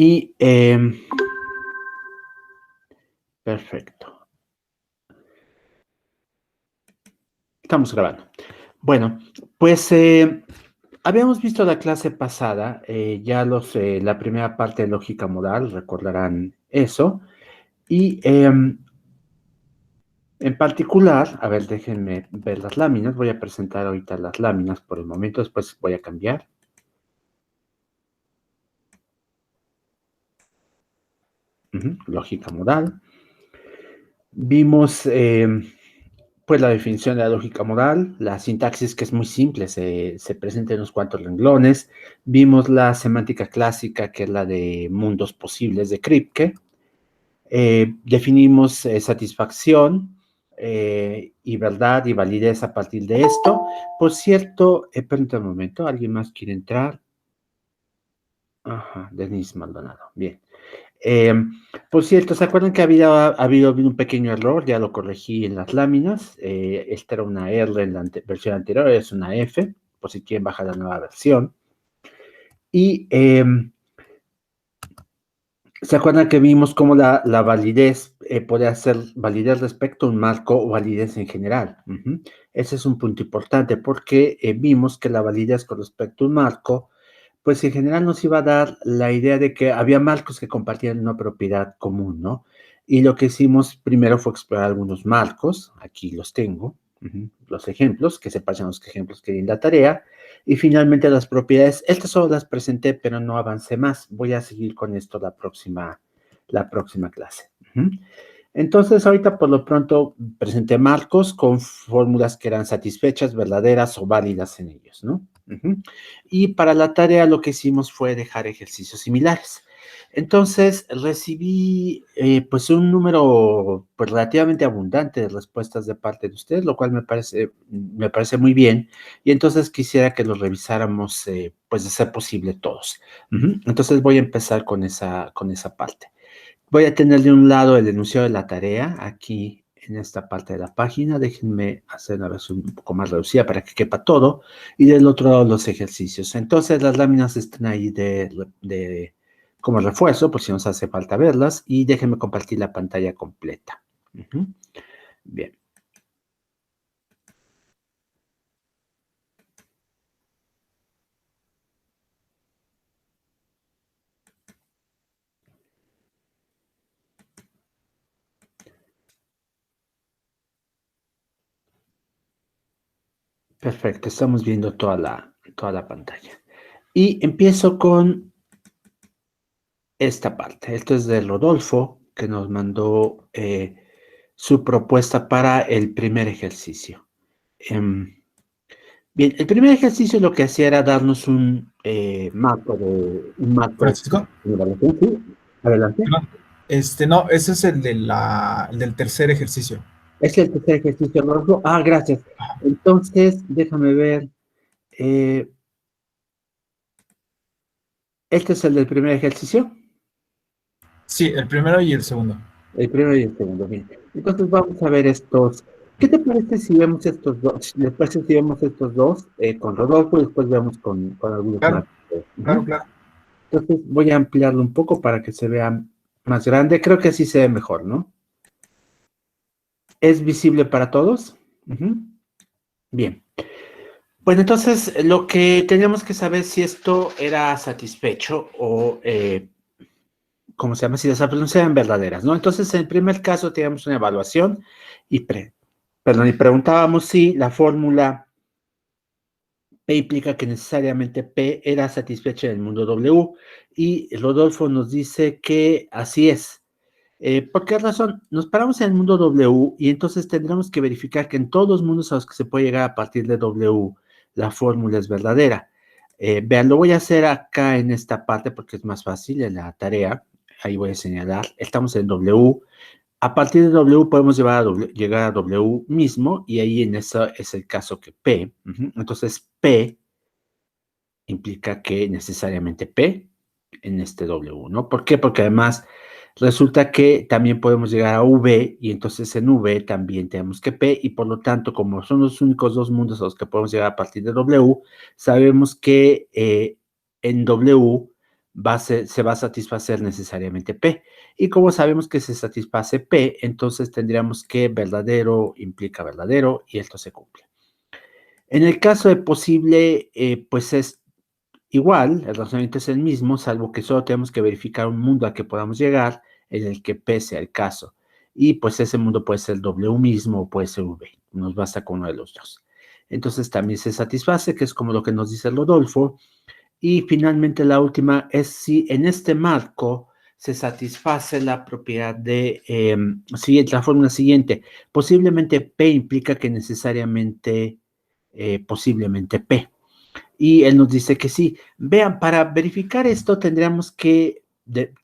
Y perfecto. Estamos grabando. Bueno, pues habíamos visto la clase pasada, ya la primera parte de lógica modal, recordarán eso. Y en particular, a ver, déjenme ver las láminas. Voy a presentar ahorita las láminas por el momento, después voy a cambiar. Lógica modal. Vimos pues la definición de la lógica modal, la sintaxis que es muy simple, se presenta en unos cuantos renglones. Vimos la semántica clásica, que es la de mundos posibles de Kripke. Definimos satisfacción y verdad y validez a partir de esto. Por cierto, permítame un momento, ¿alguien más quiere entrar? Ajá, Denise Maldonado, bien. Por cierto, ¿se acuerdan que había habido un pequeño error? Ya lo corregí en las láminas. Esta era una R en la versión anterior, es una F, por si quieren bajar la nueva versión. Y ¿se acuerdan que vimos cómo la validez puede ser validez respecto a un marco o validez en general? Ese es un punto importante porque vimos que la validez con respecto a un marco, pues en general nos iba a dar la idea de que había marcos que compartían una propiedad común, ¿no? Y lo que hicimos primero fue explorar algunos marcos, aquí los tengo, los ejemplos, que se pasan los ejemplos que di en la tarea, y finalmente las propiedades. Estas solo las presenté, pero no avancé más. Voy a seguir con esto la próxima clase. Entonces, ahorita por lo pronto presenté marcos con fórmulas que eran satisfechas, verdaderas o válidas en ellos, ¿no? Y para la tarea lo que hicimos fue dejar ejercicios similares. Entonces, recibí pues un número pues relativamente abundante de respuestas de parte de ustedes, lo cual me parece muy bien. Y entonces quisiera que los revisáramos, pues de ser posible todos. Entonces voy a empezar con esa parte. Voy a tener de un lado el enunciado de la tarea, aquí en esta parte de la página. Déjenme hacer una versión un poco más reducida para que quepa todo. Y del otro lado los ejercicios. Entonces las láminas están ahí como refuerzo, por si nos hace falta verlas. Y déjenme compartir la pantalla completa. Bien. Perfecto, estamos viendo toda la pantalla. Y empiezo con esta parte. Esto es de Rodolfo, que nos mandó su propuesta para el primer ejercicio. Bien, el primer ejercicio lo que hacía era darnos un marco Francisco. de evaluación. Sí, adelante. No, ese es el del tercer ejercicio. Es el tercer ejercicio, Rodolfo. Ah, gracias. Ajá. Entonces, déjame ver. Este es el del primer ejercicio. Sí, el primero y el segundo. El primero y el segundo, bien. Entonces vamos a ver estos. ¿Qué te parece si vemos estos dos? ¿Les parece si vemos estos dos con Rodolfo y después vemos con algunos más? Claro, claro, claro. Entonces voy a ampliarlo un poco para que se vea más grande. Creo que así se ve mejor, ¿no? ¿Es visible para todos? Bien. Bueno, entonces lo que teníamos que saber si esto era satisfecho o, ¿cómo se llama? Si las afirmaciones eran verdaderas, ¿no? Entonces, en el primer caso teníamos una evaluación y, preguntábamos si la fórmula P implica que necesariamente P era satisfecha en el mundo W, y Rodolfo nos dice que así es. ¿Por qué razón? Nos paramos en el mundo W y entonces tendremos que verificar que en todos los mundos a los que se puede llegar a partir de W, la fórmula es verdadera. Vean, lo voy a hacer acá en esta parte porque es más fácil en la tarea. Ahí voy a señalar. Estamos en W. A partir de W podemos llegar a W mismo, y ahí en eso es el caso que P. Entonces P implica que necesariamente P en este W, ¿no? ¿Por qué? Porque además resulta que también podemos llegar a V, y entonces en V también tenemos que P, y por lo tanto, como son los únicos dos mundos a los que podemos llegar a partir de W, sabemos que en W se va a satisfacer necesariamente P. Y como sabemos que se satisface P, entonces tendríamos que verdadero implica verdadero y esto se cumple. En el caso de posible, pues es igual, el razonamiento es el mismo, salvo que solo tenemos que verificar un mundo al que podamos llegar en el que P sea el caso. Y pues ese mundo puede ser W mismo o puede ser V. Nos basta con uno de los dos. Entonces también se satisface, que es como lo que nos dice Rodolfo. Y finalmente la última es si en este marco se satisface la propiedad de, la fórmula siguiente, posiblemente P implica que necesariamente, posiblemente P. Y él nos dice que sí. Vean, para verificar esto tendríamos que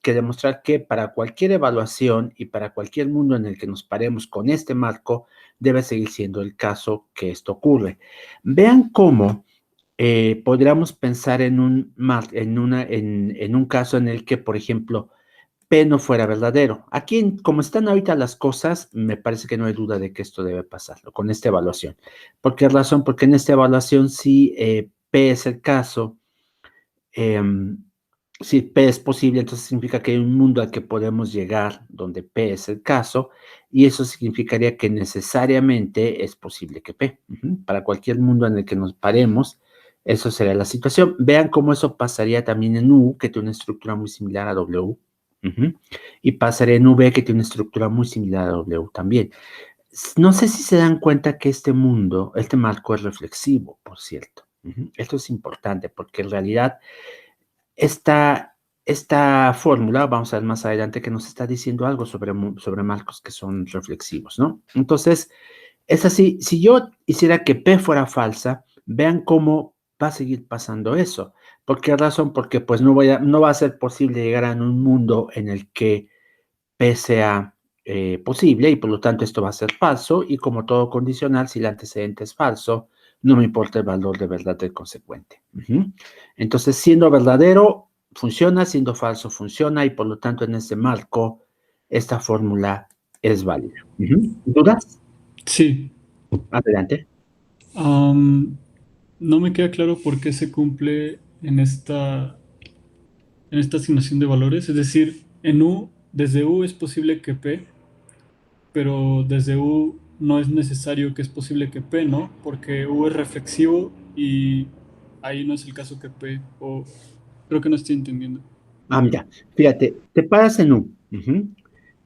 demostrar que para cualquier evaluación y para cualquier mundo en el que nos paremos con este marco, debe seguir siendo el caso que esto ocurre. Vean cómo podríamos pensar en un caso en el que, por ejemplo, P no fuera verdadero. Aquí, como están ahorita las cosas, me parece que no hay duda de que esto debe pasarlo con esta evaluación. ¿Por qué razón? Porque en esta evaluación, si P es el caso, si P es posible, entonces significa que hay un mundo al que podemos llegar donde P es el caso, y eso significaría que necesariamente es posible que P. Para cualquier mundo en el que nos paremos, eso sería la situación. Vean cómo eso pasaría también en U, que tiene una estructura muy similar a W. Y pasaría en V, que tiene una estructura muy similar a W también. No sé si se dan cuenta que este mundo, este marco es reflexivo, por cierto. Esto es importante porque en realidad esta fórmula, vamos a ver más adelante, que nos está diciendo algo sobre marcos que son reflexivos, ¿no? Entonces, es así, si yo hiciera que P fuera falsa, vean cómo va a seguir pasando eso. ¿Por qué razón? Porque pues no va a ser posible llegar a un mundo en el que P sea posible y por lo tanto esto va a ser falso y como todo condicional, si el antecedente es falso, no me importa el valor de verdad del consecuente. Entonces, siendo verdadero, funciona, siendo falso, funciona y por lo tanto en ese marco, esta fórmula es válida. ¿Dudas? Sí. Adelante. No me queda claro por qué se cumple en esta asignación de valores. Es decir, en U, desde U es posible que P, pero desde U no es necesario que es posible que P, ¿no? Porque U es reflexivo y ahí no es el caso que P, o creo que no estoy entendiendo. Mira, fíjate, te paras en U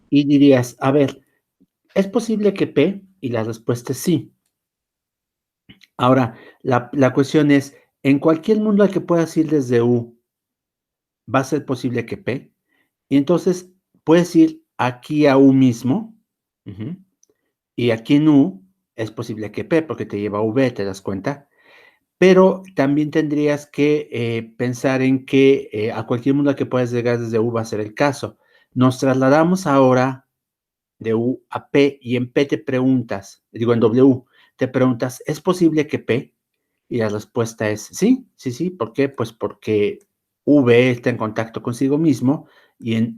y dirías, a ver, ¿es posible que P? Y la respuesta es sí. Ahora, la cuestión es, en cualquier mundo al que puedas ir desde U, ¿va a ser posible que P? Y entonces puedes ir aquí a U mismo, y aquí en U es posible que P, porque te lleva a V, ¿te das cuenta? Pero también tendrías que pensar en que a cualquier mundo al que puedas llegar desde U va a ser el caso. Nos trasladamos ahora de U a P y en P te preguntas, digo en W, te preguntas, ¿es posible que P? Y la respuesta es sí, sí, sí. ¿Por qué? Pues porque V está en contacto consigo mismo y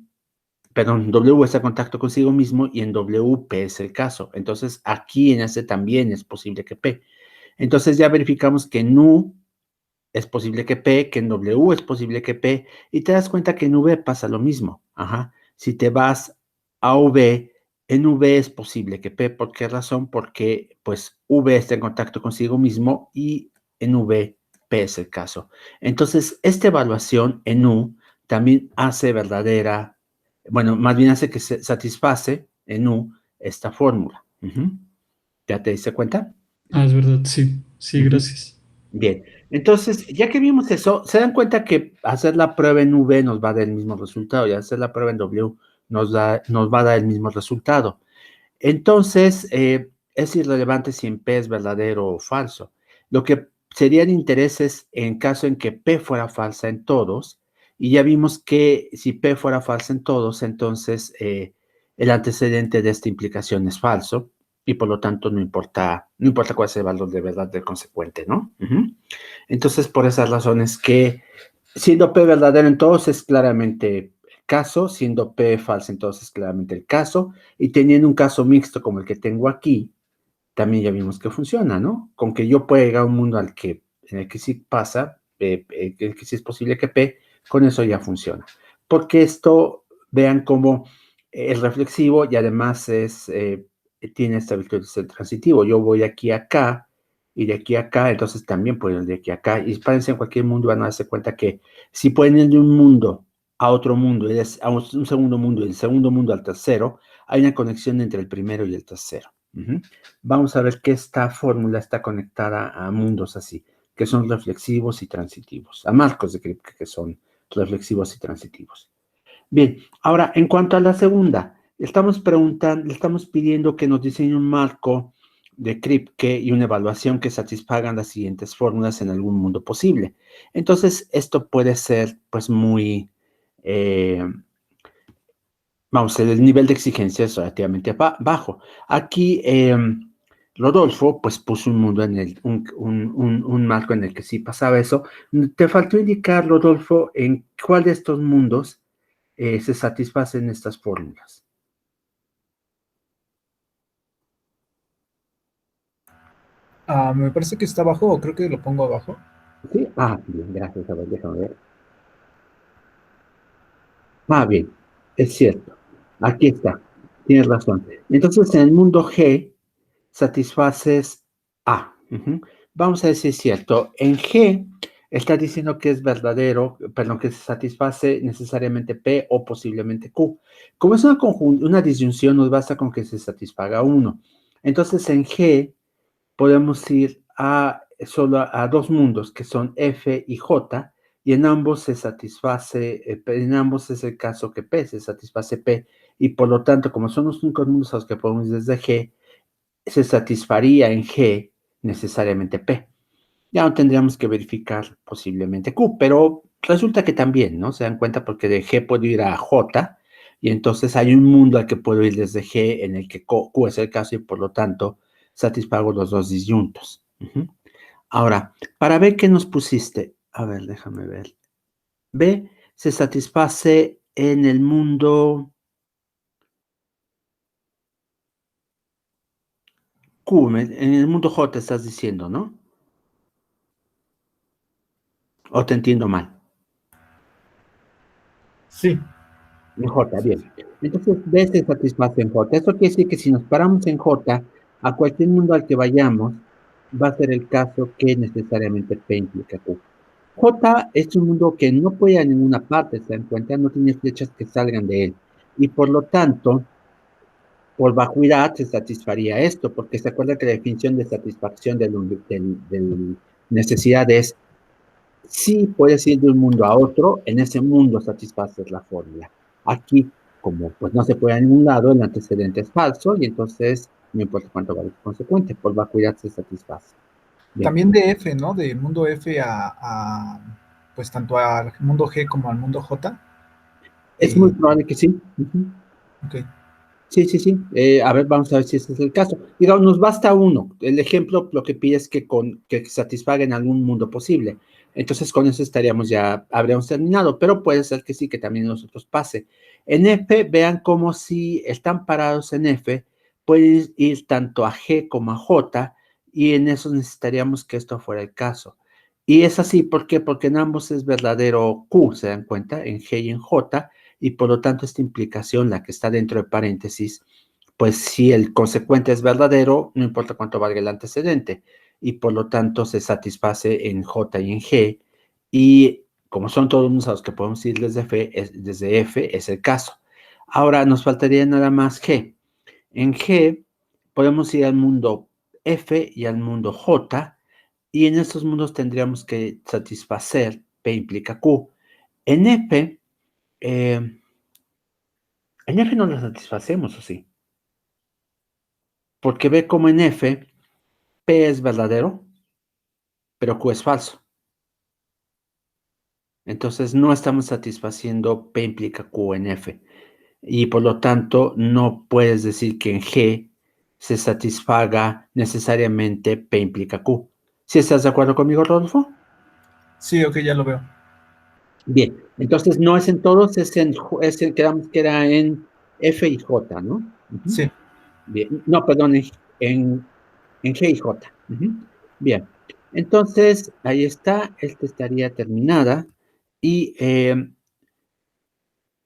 W está en contacto consigo mismo y en W P es el caso. Entonces aquí en ese también es posible que P. Entonces ya verificamos que en U es posible que P, que en W es posible que P, y te das cuenta que en V pasa lo mismo. Si te vas a V, en V es posible que P. ¿Por qué razón? Porque pues V está en contacto consigo mismo y en V P es el caso. Entonces, esta evaluación en U también hace verdadera, bueno, más bien hace que se satisface en U esta fórmula. ¿Ya te diste cuenta? Ah, es verdad, sí, sí, gracias. Bien, entonces, ya que vimos eso, se dan cuenta que hacer la prueba en V nos va a dar el mismo resultado y hacer la prueba en W nos va a dar el mismo resultado. Entonces, es irrelevante si en P es verdadero o falso. Lo que sería de interés es en caso en que P fuera falsa en todos, y ya vimos que si P fuera falsa en todos, entonces el antecedente de esta implicación es falso, y por lo tanto no importa cuál es el valor de verdad del consecuente, ¿no? Entonces, por esas razones que siendo P verdadero en todos es claramente el caso, siendo P falso en todos es claramente el caso, y teniendo un caso mixto como el que tengo aquí, también ya vimos que funciona, ¿no? Con que yo pueda llegar a un mundo en el que sí pasa, que sí es posible que P, Con eso ya funciona. Porque esto, vean cómo es reflexivo y además tiene esta virtud de ser transitivo. Yo voy aquí a acá y de aquí a acá, entonces también puedo ir de aquí a acá. Y párense en cualquier mundo, van a darse cuenta que si pueden ir de un mundo a otro mundo, a un segundo mundo y del segundo mundo al tercero, hay una conexión entre el primero y el tercero. Vamos a ver que esta fórmula está conectada a mundos así, que son reflexivos y transitivos, a marcos de Kripke que son reflexivos y transitivos. Bien, ahora, en cuanto a la segunda, le estamos pidiendo que nos diseñe un marco de Kripke y una evaluación que satisfagan las siguientes fórmulas en algún mundo posible. Entonces, esto puede ser, pues, muy... vamos, el nivel de exigencia es relativamente bajo. Aquí, Rodolfo, pues, puso un mundo un marco en el que sí pasaba eso. Te faltó indicar, Rodolfo, en cuál de estos mundos se satisfacen estas fórmulas. Me parece que está abajo, o creo que lo pongo abajo. ¿Sí? Bien, gracias. A ver, déjame ver. Bien, es cierto. Aquí está. Tienes razón. Entonces, en el mundo G, satisfaces A. Vamos a decir cierto. En G, está diciendo que es verdadero, perdón, que se satisface necesariamente P o posiblemente Q. Como es una disyunción, nos basta con que se satisfaga uno. Entonces, en G, podemos ir solo a dos mundos, que son F y J, y en ambos se satisface, en ambos es el caso que P, se satisface P, y por lo tanto, como son los únicos mundos a los que podemos ir desde G, se satisfaría en G necesariamente P. Ya no tendríamos que verificar posiblemente Q, pero resulta que también, ¿no? Se dan cuenta porque de G puedo ir a J, y entonces hay un mundo al que puedo ir desde G en el que Q es el caso y por lo tanto satisfago los dos disyuntos. Ahora, para ver qué nos pusiste, a ver, déjame ver. B se satisface en el mundo Q, en el mundo J estás diciendo, ¿no? ¿O te entiendo mal? Sí. En J, bien. Entonces, B se satisface en J. Eso quiere decir que si nos paramos en J, a cualquier mundo al que vayamos, va a ser el caso que necesariamente P implica Q. J es un mundo que no puede ir a ninguna parte, se dan cuenta, no tiene flechas que salgan de él. Y por lo tanto, por vacuidad se satisfaría esto, porque se acuerda que la definición de satisfacción de necesidad es si puedes ir de un mundo a otro, en ese mundo satisfaces la fórmula. Aquí, como pues no se puede a ningún lado, el antecedente es falso y entonces no importa cuánto vale consecuente, por vacuidad se satisface. Bien. También de F, ¿no? Del mundo F pues tanto al mundo G como al mundo J. Es muy probable que sí. Ok. Sí. A ver, vamos a ver si ese es el caso. Digamos, nos basta uno. El ejemplo lo que pide es que satisfaga en algún mundo posible. Entonces, con eso habríamos terminado, pero puede ser que sí, que también nosotros pase. En F, vean como si están parados en F, pueden ir tanto a G como a J, y en eso necesitaríamos que esto fuera el caso. Y es así, ¿por qué? Porque en ambos es verdadero Q, ¿se dan cuenta? En G y en J, y por lo tanto esta implicación, la que está dentro de paréntesis, pues si el consecuente es verdadero, no importa cuánto valga el antecedente, y por lo tanto se satisface en J y en G, y como son todos unos a los que podemos ir desde F, es el caso. Ahora nos faltaría nada más G. En G podemos ir al mundo F y al mundo J, y en estos mundos tendríamos que satisfacer P implica Q. En F, en F no lo satisfacemos, ¿o sí? Porque ve como en F, P es verdadero, pero Q es falso. Entonces no estamos satisfaciendo P implica Q en F. Y por lo tanto, no puedes decir que en G se satisfaga necesariamente P implica Q. ¿Sí estás de acuerdo conmigo, Rodolfo? Sí, ok, ya lo veo. Bien, entonces no es en todos, quedamos que era en F y J, ¿no? Sí. Bien, no, perdón, en G y J. Bien, entonces ahí está, esta estaría terminada Y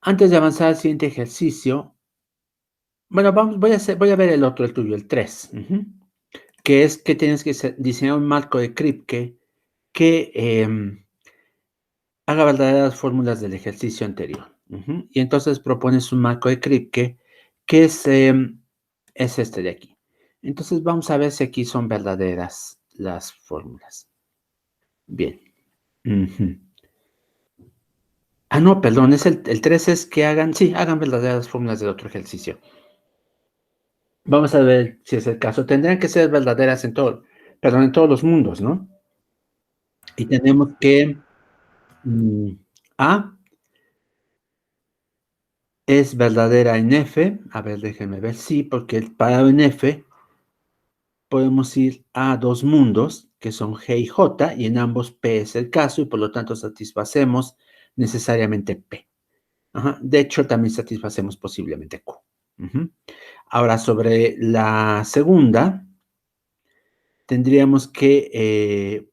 antes de avanzar al siguiente ejercicio, bueno, voy a ver el otro, el tuyo, el 3, que es que tienes que diseñar un marco de Kripke que haga verdaderas fórmulas del ejercicio anterior. Y entonces propones un marco de Kripke que es este de aquí. Entonces vamos a ver si aquí son verdaderas las fórmulas. Bien. Ah, no, perdón, es el 3 es que hagan verdaderas fórmulas del otro ejercicio. Vamos a ver si es el caso. Tendrán que ser verdaderas en todos los mundos, ¿no? Y tenemos que A es verdadera en F. A ver, déjenme ver. Sí, porque parado en F podemos ir a dos mundos, que son G y J, y en ambos P es el caso, y por lo tanto satisfacemos necesariamente P. De hecho, también satisfacemos posiblemente Q. Ahora, sobre la segunda, tendríamos que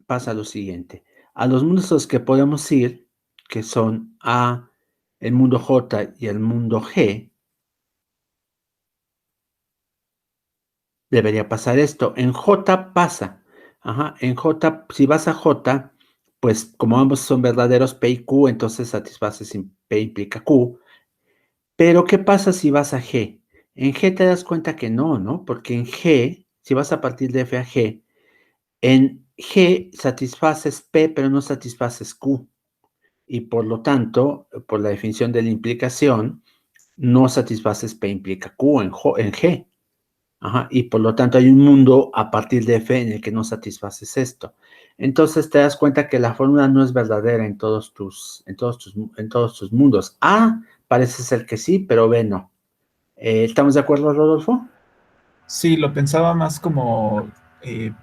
pasa lo siguiente. A los mundos a los que podemos ir, que son A, el mundo J y el mundo G, debería pasar esto. En J pasa. En J, si vas a J, pues como ambos son verdaderos P y Q, entonces satisfaces P implica Q. Pero, ¿qué pasa si vas a G? En G te das cuenta que no, ¿no? Porque en G, si vas a partir de F a G, en G satisfaces P, pero no satisfaces Q. Y por lo tanto, por la definición de la implicación, no satisfaces P implica Q en G. Y por lo tanto hay un mundo a partir de F en el que no satisfaces esto. Entonces te das cuenta que la fórmula no es verdadera en todos tus mundos. A parece ser que sí, pero B no. ¿Estamos de acuerdo, Rodolfo? Sí, lo pensaba más como en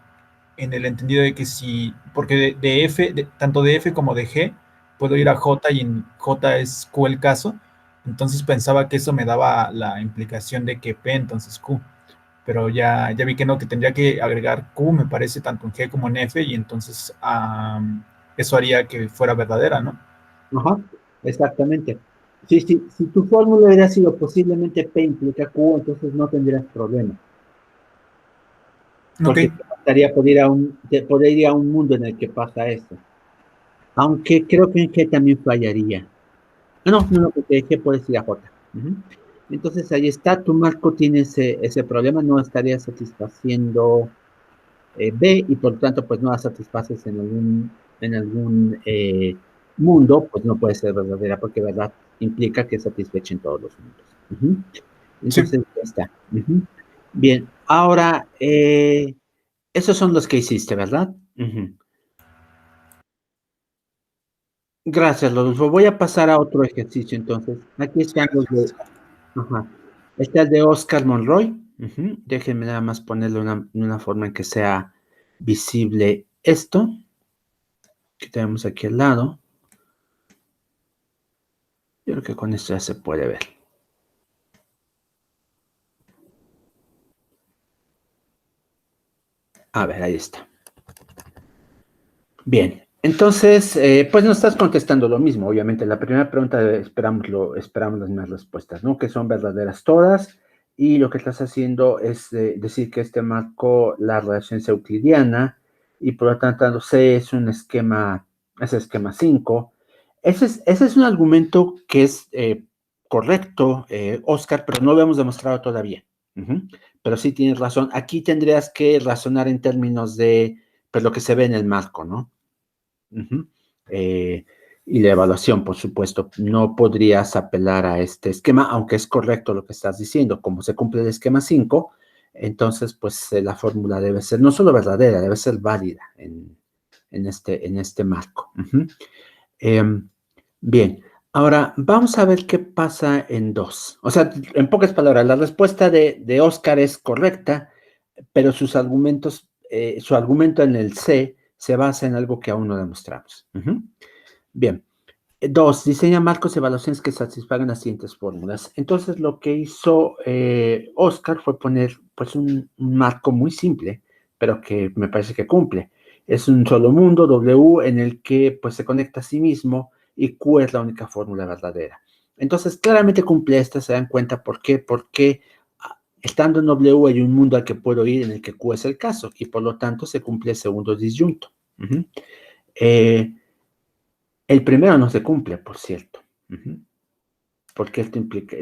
el entendido de que si, porque de F, tanto de F como de G, puedo ir a J y en J es Q el caso, entonces pensaba que eso me daba la implicación de que P entonces Q, pero ya vi que no, que tendría que agregar Q, me parece, tanto en G como en F, y entonces eso haría que fuera verdadera, ¿no? Exactamente. Si tu fórmula hubiera sido posiblemente P implica Q, entonces no tendrías problema. Ok. Porque te bastaría poder ir a un mundo en el que pasa eso. Aunque creo que en G también fallaría. No, porque en G puedes ir a J. Entonces ahí está, tu marco tiene ese problema, no estaría satisfaciendo B y por lo tanto pues no la satisfaces en algún mundo, pues no puede ser verdadera porque verdad implica que es satisfecha en todos los mundos. Sí. Entonces ya está. Bien, ahora esos son los que hiciste, ¿verdad? Gracias, Rodolfo. Voy a pasar a otro ejercicio entonces. Aquí están los de... Está el de Oscar Monroy. Déjenme nada más ponerlo de una forma en que sea visible esto que tenemos aquí al lado. Yo creo que con esto ya se puede ver. A ver, ahí está. Bien, entonces, pues nos estás contestando lo mismo. Obviamente, la primera pregunta esperamos las mismas respuestas, ¿no? Que son verdaderas todas. Y lo que estás haciendo es decir que este marco, la relación es euclidiana, y por lo tanto, C es un esquema, es esquema 5. Ese es un argumento que es correcto, Oscar, pero no lo hemos demostrado todavía. Pero sí tienes razón. Aquí tendrías que razonar en términos de pues, lo que se ve en el marco, ¿no? Y la evaluación, por supuesto, no podrías apelar a este esquema, aunque es correcto lo que estás diciendo. Como se cumple el esquema 5, entonces, pues la fórmula debe ser no solo verdadera, debe ser válida en este marco. Bien, ahora vamos a ver qué pasa en 2. O sea, en pocas palabras, la respuesta de Oscar es correcta, pero sus argumentos, su argumento en el C se basa en algo que aún no demostramos. Bien. 2. Diseña marcos de evaluaciones que satisfagan las siguientes fórmulas. Entonces, lo que hizo Oscar fue poner pues un marco muy simple, pero que me parece que cumple. Es un solo mundo, W, en el que pues se conecta a sí mismo y Q es la única fórmula verdadera. Entonces, claramente cumple esta, se dan cuenta por qué. Porque estando en W hay un mundo al que puedo ir en el que Q es el caso y por lo tanto se cumple el segundo disyunto. El primero no se cumple, por cierto. Porque esto implica,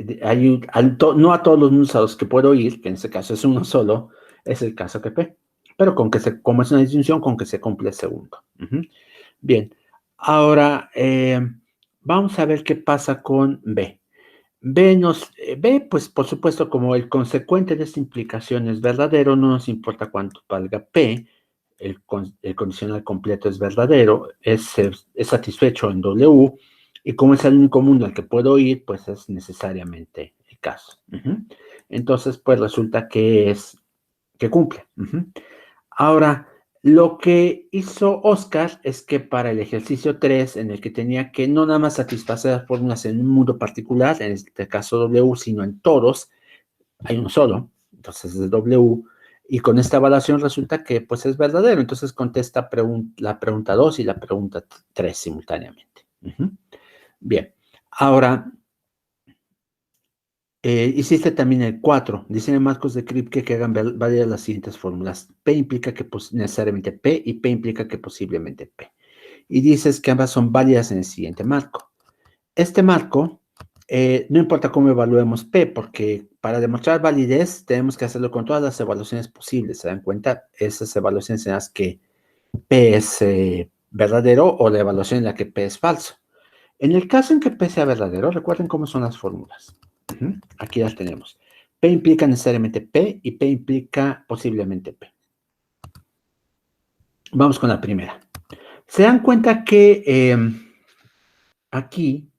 no a todos los mundos a los que puedo ir, que en este caso es uno solo, es el caso que P. Pero como es una disyunción, con que se cumple el segundo. Bien, ahora vamos a ver qué pasa con B. B, pues por supuesto, como el consecuente de esta implicación es verdadero, no nos importa cuánto valga P, el condicional completo es verdadero, es satisfecho en W, y como es el único mundo al que puedo ir, pues es necesariamente el caso. Entonces, pues resulta que cumple. Ahora, lo que hizo Oscar es que para el ejercicio 3, en el que tenía que no nada más satisfacer las fórmulas en un mundo particular, en este caso W, sino en todos, hay uno solo, entonces es W, y con esta evaluación resulta que pues es verdadero, entonces contesta la pregunta 2 y la pregunta 3 simultáneamente. Bien, ahora, hiciste también el 4, diseña marcos de Kripke que hagan válidas las siguientes fórmulas. P implica que necesariamente P y P implica que posiblemente P. Y dices que ambas son válidas en el siguiente marco. Este marco, no importa cómo evaluemos P, porque para demostrar validez tenemos que hacerlo con todas las evaluaciones posibles. ¿Se dan cuenta? Esas evaluaciones en las que P es verdadero o la evaluación en la que P es falso. En el caso en que P sea verdadero, recuerden cómo son las fórmulas. Aquí las tenemos. P implica necesariamente P y P implica posiblemente P. Vamos con la primera. Se dan cuenta que aquí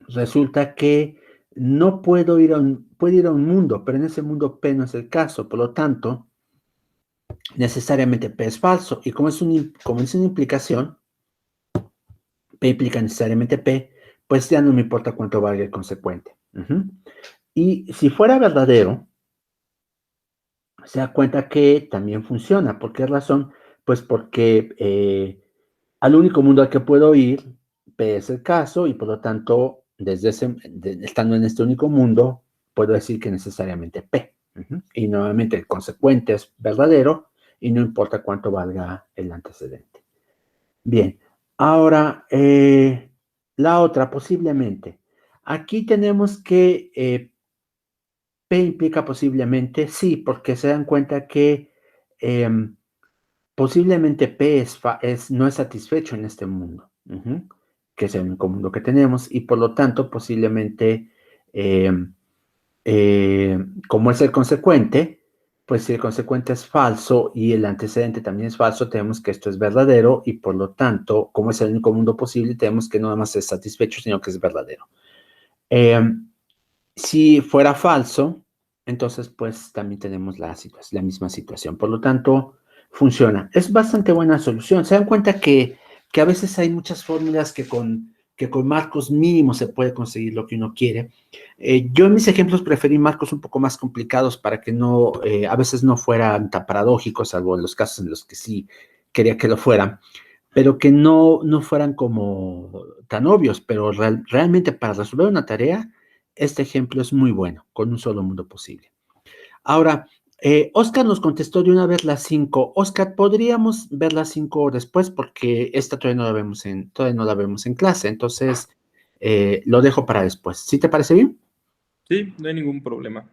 resulta que no puedo ir a un mundo, pero en ese mundo P no es el caso. Por lo tanto, necesariamente P es falso. Y como es una implicación, P implica necesariamente P, pues ya no me importa cuánto valga el consecuente. Y si fuera verdadero, se da cuenta que también funciona. ¿Por qué razón? Pues porque al único mundo al que puedo ir, P es el caso, y por lo tanto, estando en este único mundo, puedo decir que necesariamente P. Y nuevamente el consecuente es verdadero, y no importa cuánto valga el antecedente. Bien, ahora, la otra, posiblemente. Aquí tenemos que P implica posiblemente, sí, porque se dan cuenta que posiblemente P no es satisfecho en este mundo, que es el único mundo que tenemos, y por lo tanto, posiblemente, como es el consecuente, pues si el consecuente es falso y el antecedente también es falso, tenemos que esto es verdadero, y por lo tanto, como es el único mundo posible, tenemos que no nada más es satisfecho, sino que es verdadero. Si fuera falso, entonces pues también tenemos la misma situación. Por lo tanto, funciona. Es bastante buena solución. Se dan cuenta que a veces hay muchas fórmulas que con marcos mínimos se puede conseguir lo que uno quiere. Yo en mis ejemplos preferí marcos un poco más complicados para que a veces no fueran tan paradójicos, salvo en los casos en los que sí quería que lo fueran, pero que no fueran como tan obvios. Pero realmente para resolver una tarea, este ejemplo es muy bueno, con un solo mundo posible. Ahora, Oscar nos contestó de una vez las 5. Oscar, ¿podríamos ver las 5 después? Porque esta todavía no la vemos en clase, entonces lo dejo para después. ¿Sí te parece bien? Sí, no hay ningún problema.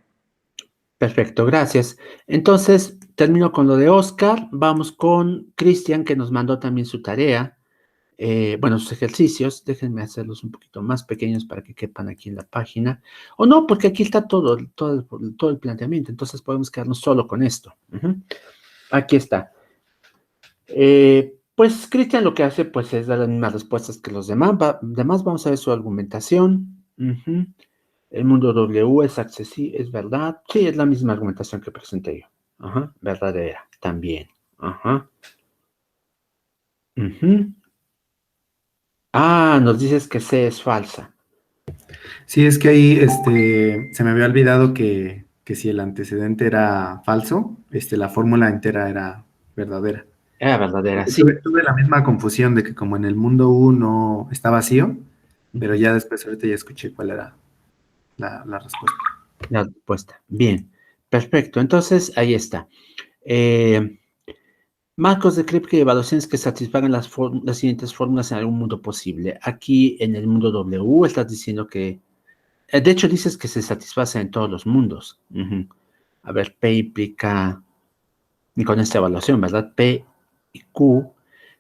Perfecto, gracias. Entonces, termino con lo de Oscar. Vamos con Cristian, que nos mandó también su tarea. Sus ejercicios, déjenme hacerlos un poquito más pequeños para que quepan aquí en la página. O no, porque aquí está todo el planteamiento, entonces podemos quedarnos solo con esto. Aquí está. Pues Cristian lo que hace pues es dar las mismas respuestas que los demás. Vamos a ver su argumentación. El mundo W es accesible, es verdad. Sí, es la misma argumentación que presenté yo. Verdadera, también. Nos dices que C es falsa. Sí, es que ahí se me había olvidado que si el antecedente era falso, la fórmula entera era verdadera. Era verdadera, sí. Tuve la misma confusión de que como en el mundo U no está vacío, pero ya después ahorita ya escuché cuál era la respuesta. La respuesta. Bien, perfecto. Entonces, ahí está. Marcos de Kripke y evaluaciones que satisfagan las siguientes fórmulas en algún mundo posible. Aquí en el mundo W estás diciendo que, de hecho dices que se satisface en todos los mundos. A ver, P implica, y con esta evaluación, ¿verdad? P y Q.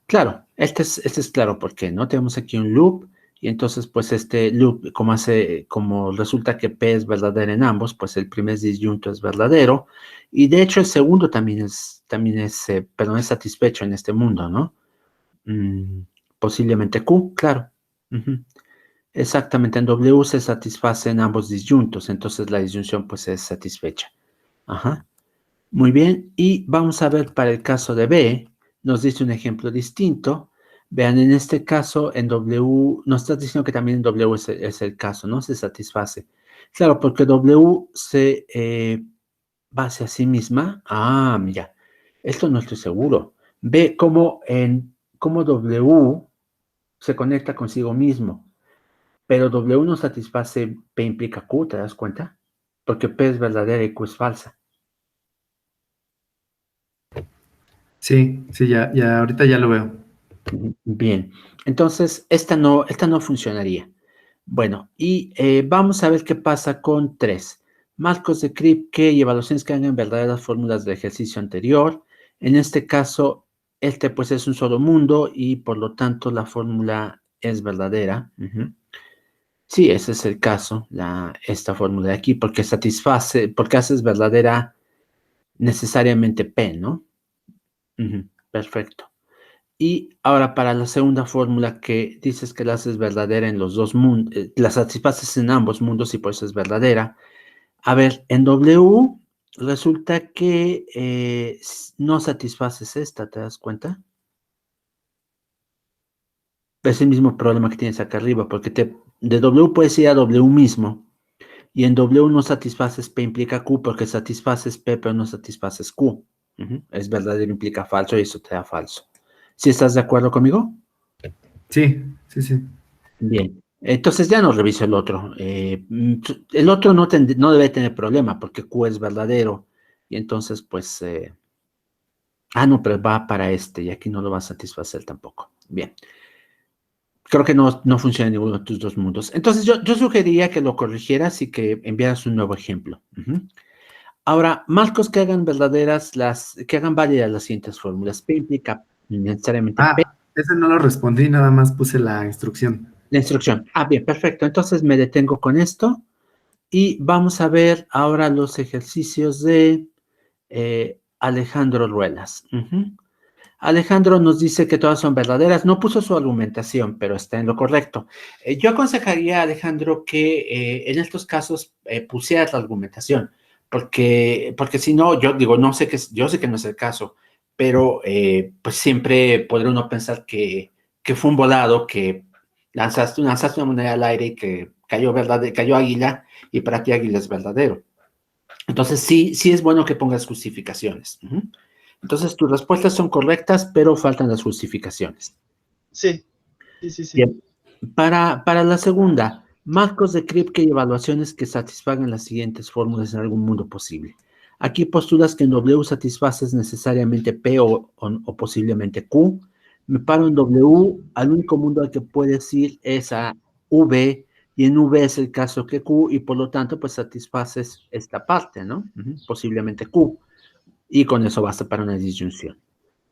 Claro, este es claro por qué, ¿no? Tenemos aquí un loop y entonces pues este loop, como resulta que P es verdadero en ambos, pues el primer disyunto es verdadero y de hecho el segundo también es perdón, es satisfecho en este mundo, ¿no? Posiblemente Q, claro. Exactamente, en W se satisfacen ambos disyuntos, entonces la disyunción pues es satisfecha. Ajá. Muy bien, y vamos a ver para el caso de B, nos dice un ejemplo distinto. Vean, en este caso, en W, nos está diciendo que también en W es el caso, ¿no? Se satisface. Claro, porque W se va hacia sí misma. Ah, mira, esto no estoy seguro. Ve cómo W se conecta consigo mismo, pero W no satisface P implica Q, ¿te das cuenta? Porque P es verdadera y Q es falsa. Sí, ya, ahorita ya lo veo. Bien, entonces esta no funcionaría. Bueno, y vamos a ver qué pasa con 3. Marcos de Kripke y evaluaciones que hagan verdaderas fórmulas del ejercicio anterior. En este caso, este pues es un solo mundo y por lo tanto la fórmula es verdadera. Sí, ese es el caso, esta fórmula de aquí, porque porque haces verdadera necesariamente P, ¿no? Perfecto. Y ahora para la segunda fórmula que dices que la haces verdadera en los dos mundos, la satisfaces en ambos mundos y por eso es verdadera. A ver, en W resulta que no satisfaces esta, ¿te das cuenta? Es el mismo problema que tienes acá arriba, porque de W puedes ir a W mismo, y en W no satisfaces P implica Q porque satisfaces P pero no satisfaces Q. Es verdadero implica falso y eso te da falso. ¿Sí estás de acuerdo conmigo? Sí. Bien, entonces ya no reviso el otro. El otro no debe tener problema porque Q es verdadero y entonces pues... no, pero va para este y aquí no lo va a satisfacer tampoco. Bien, creo que no funciona en ninguno de tus dos mundos. Entonces yo sugeriría que lo corrigieras y que enviaras un nuevo ejemplo. Ahora, marcos que hagan que hagan válidas las siguientes fórmulas. P implica necesariamente P. Ese no lo respondí, nada más puse la instrucción. La instrucción. Bien, perfecto. Entonces me detengo con esto y vamos a ver ahora los ejercicios de Alejandro Ruelas. Alejandro nos dice que todas son verdaderas. No puso su argumentación, pero está en lo correcto. Yo aconsejaría a Alejandro que en estos casos pusieras la argumentación, porque si no, yo digo, yo sé que no es el caso, pero pues siempre podrá uno pensar que fue un volado, que lanzaste una moneda al aire y que cayó águila, y para ti águila es verdadero. Entonces sí es bueno que pongas justificaciones. Entonces, tus respuestas son correctas, pero faltan las justificaciones. Sí. Bien. Para la segunda, marcos de Kripke y evaluaciones que satisfagan las siguientes fórmulas en algún mundo posible. Aquí postulas que en W satisfaces necesariamente P o posiblemente Q. Me paro en W, al único mundo al que puedes ir es a V, y en V es el caso que Q, y por lo tanto, pues satisfaces esta parte, ¿no? Posiblemente Q. Y con eso basta para una disyunción.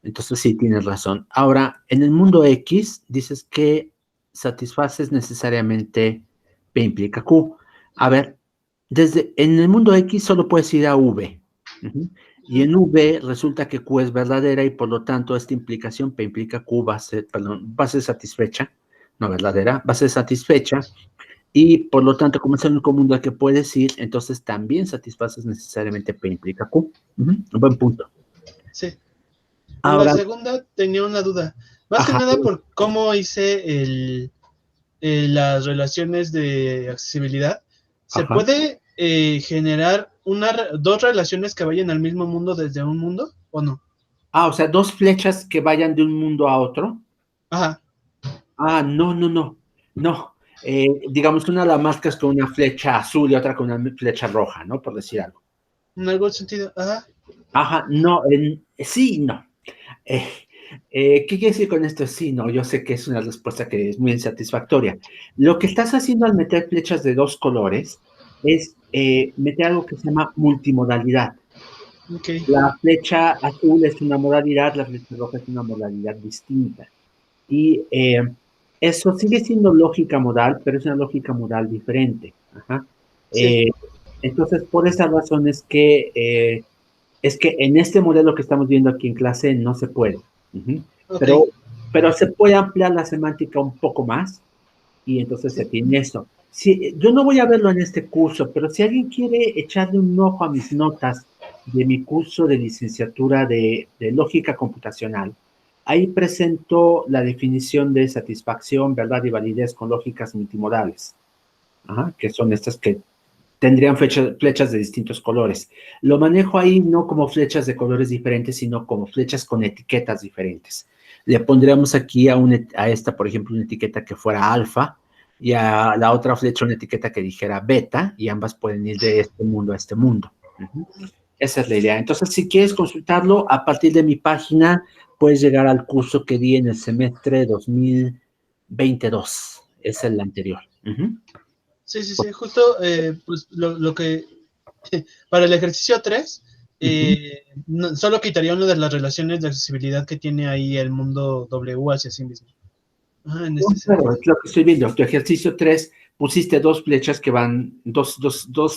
Entonces sí, tienes razón. Ahora, en el mundo X, dices que satisfaces necesariamente P implica Q. A ver, en el mundo X solo puedes ir a V. Y en V resulta que Q es verdadera y por lo tanto esta implicación P implica Q va a ser satisfecha, no verdadera, va a ser satisfecha. Y por lo tanto, como es el único mundo al que puedes ir, entonces también satisfaces necesariamente P implica Q. Un buen punto. Sí. Ahora, la segunda tenía una duda. Más que nada por cómo hice las relaciones de accesibilidad. ¿Se puede generar dos relaciones que vayan al mismo mundo desde un mundo o no? O sea, dos flechas que vayan de un mundo a otro. Ajá. No. Digamos, una la marcas con una flecha azul y otra con una flecha roja, ¿no? Por decir algo. En algún sentido, ajá. Ajá, no, sí y no. ¿Qué quiere decir con esto? Sí, no, yo sé que es una respuesta que es muy insatisfactoria. Lo que estás haciendo al meter flechas de dos colores es meter algo que se llama multimodalidad. Ok. La flecha azul es una modalidad, la flecha roja es una modalidad distinta. Y eso sigue siendo lógica modal, pero es una lógica modal diferente. Ajá. Sí. Entonces, por esa razón es que en este modelo que estamos viendo aquí en clase no se puede. Uh-huh. Ok. Pero se puede ampliar la semántica un poco más y entonces se tiene eso. Yo no voy a verlo en este curso, pero si alguien quiere echarle un ojo a mis notas de mi curso de licenciatura de lógica computacional, ahí presento la definición de satisfacción, verdad y validez con lógicas multimodales, que son estas que tendrían flechas de distintos colores. Lo manejo ahí no como flechas de colores diferentes, sino como flechas con etiquetas diferentes. Le pondríamos aquí a esta, por ejemplo, una etiqueta que fuera alfa, y a la otra flecha una etiqueta que dijera beta, y ambas pueden ir de este mundo a este mundo. Uh-huh. Esa es la idea. Entonces, si quieres consultarlo, a partir de mi página, puedes llegar al curso que di en el semestre 2022. Es el anterior. Uh-huh. Sí, justo pues lo que para el ejercicio 3 solo quitaría uno de las relaciones de accesibilidad que tiene ahí el mundo W hacia sí mismo. En este Claro, es lo que estoy viendo. Tu ejercicio 3 pusiste dos flechas que van, dos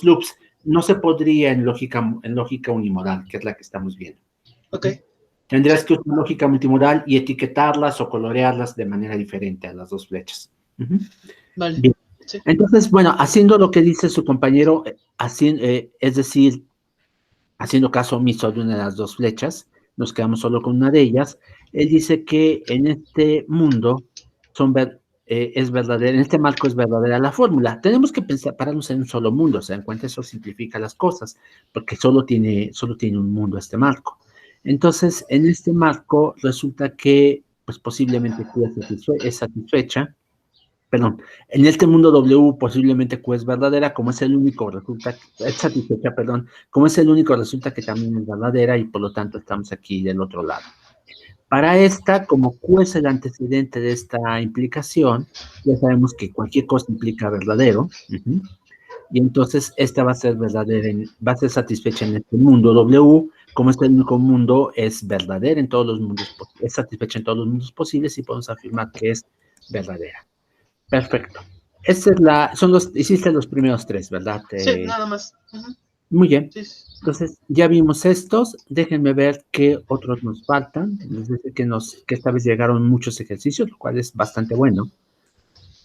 loops. No se podría en lógica unimodal, que es la que estamos viendo. Ok. Tendrías que usar lógica multimodal y etiquetarlas o colorearlas de manera diferente a las dos flechas. Uh-huh. Vale. Bien. Sí. Entonces, bueno, haciendo lo que dice su compañero, es decir, haciendo caso omiso de una de las dos flechas, nos quedamos solo con una de ellas. Él dice que en este mundo es verdadera, en este marco es verdadera la fórmula. Tenemos que pararnos en un solo mundo, ¿se dan cuenta? Eso simplifica las cosas, porque solo tiene un mundo este marco. Entonces, en este marco resulta que, pues posiblemente Q es satisfecha, perdón, en este mundo W posiblemente Q es verdadera, como es el único, es satisfecha, perdón, como es el único, resulta que también es verdadera y por lo tanto estamos aquí del otro lado. Para esta, como Q es el antecedente de esta implicación, ya sabemos que cualquier cosa implica verdadero, uh-huh, y entonces esta va a ser verdadera, va a ser satisfecha en este mundo W, como este único mundo es verdadera en todos los mundos, es satisfecha en todos los mundos posibles y podemos afirmar que es verdadera. Perfecto. Hiciste los primeros tres, ¿verdad? Sí, nada más. Uh-huh. Muy bien. Sí. Entonces, ya vimos estos. Déjenme ver qué otros nos faltan. Les dice que esta vez llegaron muchos ejercicios, lo cual es bastante bueno.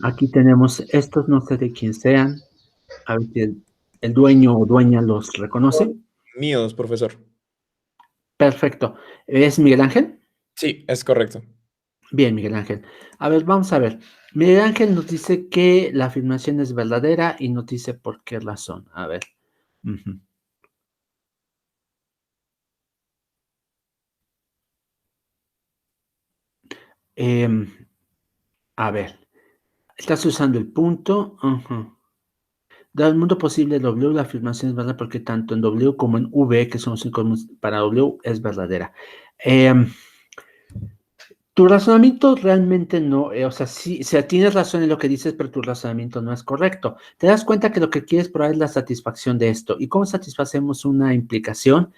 Aquí tenemos estos, no sé de quién sean. A ver si el dueño o dueña los reconoce. Míos, profesor. Perfecto. ¿Es Miguel Ángel? Sí, es correcto. Bien, Miguel Ángel. A ver, vamos a ver. Miguel Ángel nos dice que la afirmación es verdadera y nos dice por qué razón. A ver. Uh-huh. A ver. Estás usando el punto. Uh-huh. Dado el mundo posible W, la afirmación es verdadera porque tanto en W como en V, que son los cinco para W, es verdadera. Tu razonamiento realmente no, o sea, sí, tienes razón en lo que dices, pero tu razonamiento no es correcto. Te das cuenta que lo que quieres probar es la satisfacción de esto. ¿Y cómo satisfacemos una implicación?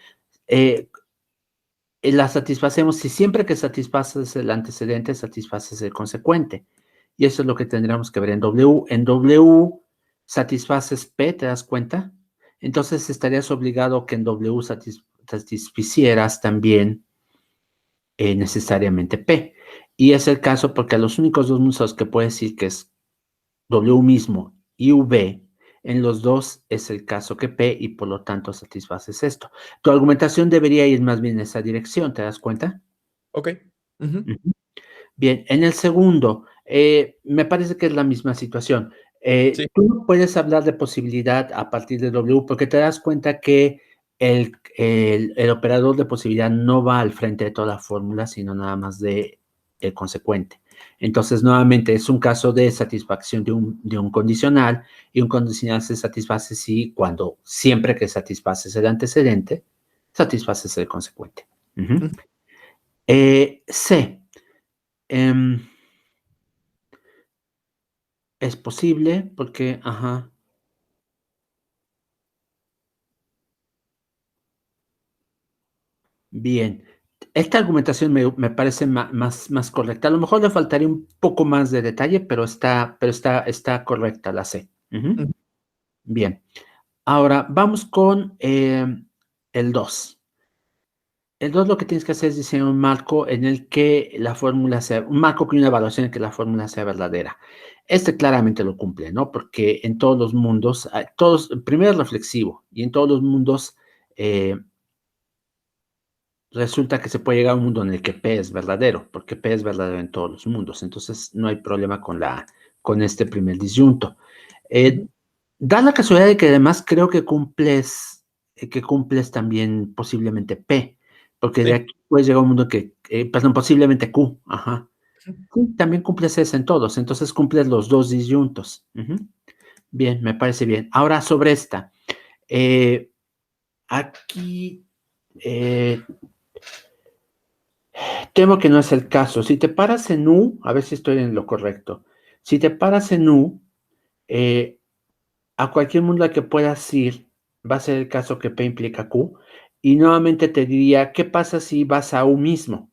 La satisfacemos si siempre que satisfaces el antecedente, satisfaces el consecuente. Y eso es lo que tendríamos que ver en W. En W satisfaces P, ¿te das cuenta? Entonces estarías obligado que en W satisficieras también necesariamente P. Y es el caso porque a los únicos dos mundos que puedes decir que es W mismo y V, en los dos es el caso que P y por lo tanto satisfaces esto. Tu argumentación debería ir más bien en esa dirección, ¿te das cuenta? Ok. Uh-huh. Uh-huh. Bien, en el segundo, me parece que es la misma situación. Sí. Tú no puedes hablar de posibilidad a partir de W porque te das cuenta que el operador de posibilidad no va al frente de toda la fórmula, sino nada más de el consecuente. Entonces, nuevamente, es un caso de satisfacción de un condicional, y un condicional se satisface siempre que satisfaces el antecedente, satisfaces el consecuente. C. Es posible porque, bien. Esta argumentación me parece más correcta. A lo mejor le faltaría un poco más de detalle, pero está correcta la C. Bien. Ahora, vamos con el 2. El 2 lo que tienes que hacer es diseñar un marco en el que la fórmula sea, un marco con una evaluación en que la fórmula sea verdadera. Este claramente lo cumple, ¿no? Porque en todos los mundos, primero es reflexivo, y en todos los mundos resulta que se puede llegar a un mundo en el que P es verdadero, porque P es verdadero en todos los mundos. Entonces, no hay problema con este primer disyunto. Da la casualidad de que además creo que cumples también posiblemente P, porque de aquí puedes llegar a un mundo posiblemente Q, Sí, también cumples S en todos, entonces cumples los dos disyuntos. Bien, me parece bien. Ahora, sobre esta, aquí temo que no es el caso. Si te paras en U, a ver si estoy en lo correcto. Si te paras en U, a cualquier mundo al que puedas ir, va a ser el caso que P implica Q, y nuevamente te diría, ¿qué pasa si vas a U mismo?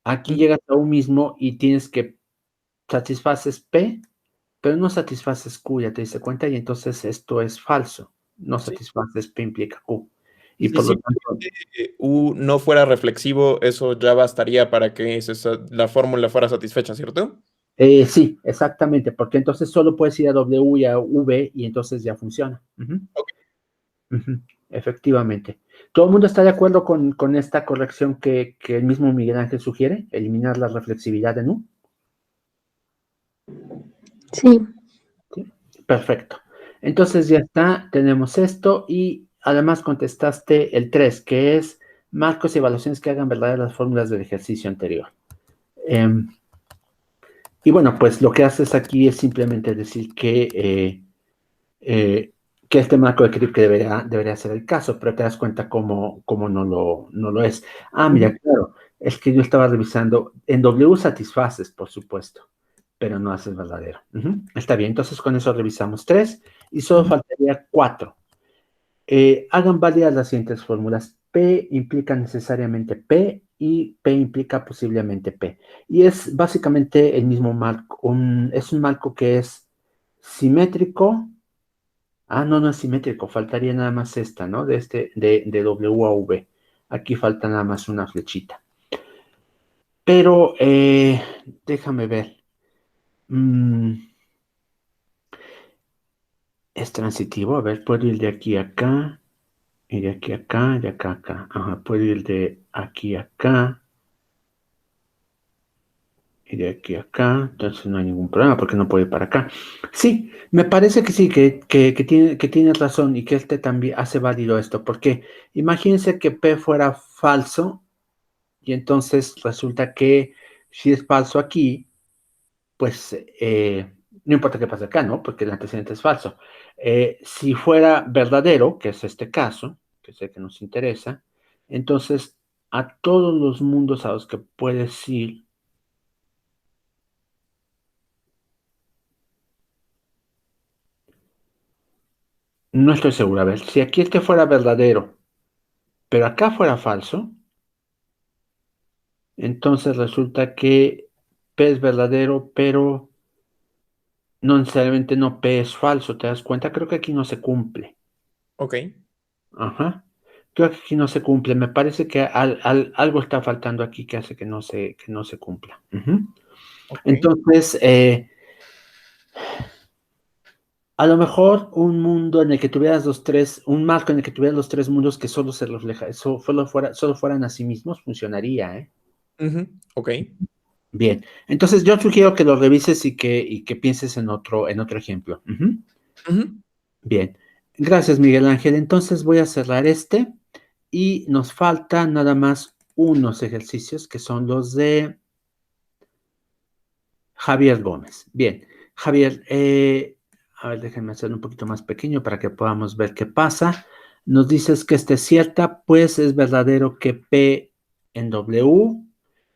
Aquí llegas a U mismo y tienes que satisfaces P, pero no satisfaces Q, ya te diste cuenta, y entonces esto es falso. No satisfaces P implica Q. Y por lo tanto, U no fuera reflexivo, eso ya bastaría para que la fórmula fuera satisfecha, ¿cierto? Sí, exactamente, porque entonces solo puedes ir a W y a V y entonces ya funciona. Efectivamente. ¿Todo el mundo está de acuerdo con esta corrección que el mismo Miguel Ángel sugiere? Eliminar la reflexividad en U. Sí. ¿Sí? Perfecto. Entonces ya está, tenemos esto, y además contestaste el 3, que es marcos y evaluaciones que hagan verdaderas las fórmulas del ejercicio anterior. Y bueno, pues lo que haces aquí es simplemente decir que este marco de Kripke debería ser el caso, pero te das cuenta cómo no lo es. Mira, claro, es que yo estaba revisando, en W satisfaces, por supuesto, pero no haces verdadero. Está bien, entonces con eso revisamos 3, y solo faltaría 4. Hagan válidas las siguientes fórmulas. P implica necesariamente P, y P implica posiblemente P. Y es básicamente el mismo marco, es un marco que es simétrico. No es simétrico, faltaría nada más esta, ¿no? De W a V. Aquí falta nada más una flechita. Pero, déjame ver. Es transitivo, a ver, puedo ir de aquí a acá, y de aquí a acá, y de acá a acá. Puedo ir de aquí a acá, y de aquí a acá, entonces no hay ningún problema porque no puedo ir para acá. Sí, me parece que sí, que tienes razón, y que este también hace válido esto, porque imagínense que P fuera falso, y entonces resulta que si es falso aquí, pues no importa qué pase acá, ¿no? Porque el antecedente es falso. Si fuera verdadero, que es este caso, que es el que nos interesa, entonces a todos los mundos a los que puedes ir, no estoy seguro. A ver, si aquí este fuera verdadero, pero acá fuera falso, entonces resulta que P es verdadero, pero no necesariamente no P es falso. ¿Te das cuenta? Creo que aquí no se cumple. Ok. Creo que aquí no se cumple. Me parece que algo está faltando aquí que hace que no se cumpla. Okay. Entonces, a lo mejor un mundo en el que tuvieras un marco en el que tuvieras los tres mundos que solo se refleja, solo fueran a sí mismos, funcionaría, Ok. Bien, entonces yo sugiero que lo revises y que pienses en otro ejemplo. Bien, gracias Miguel Ángel. Entonces voy a cerrar este. Y nos faltan nada más unos ejercicios que son los de Javier Gómez. Bien, Javier, a ver, déjenme hacerlo un poquito más pequeño para que podamos ver qué pasa. Nos dices que esta es cierta, pues es verdadero que P en W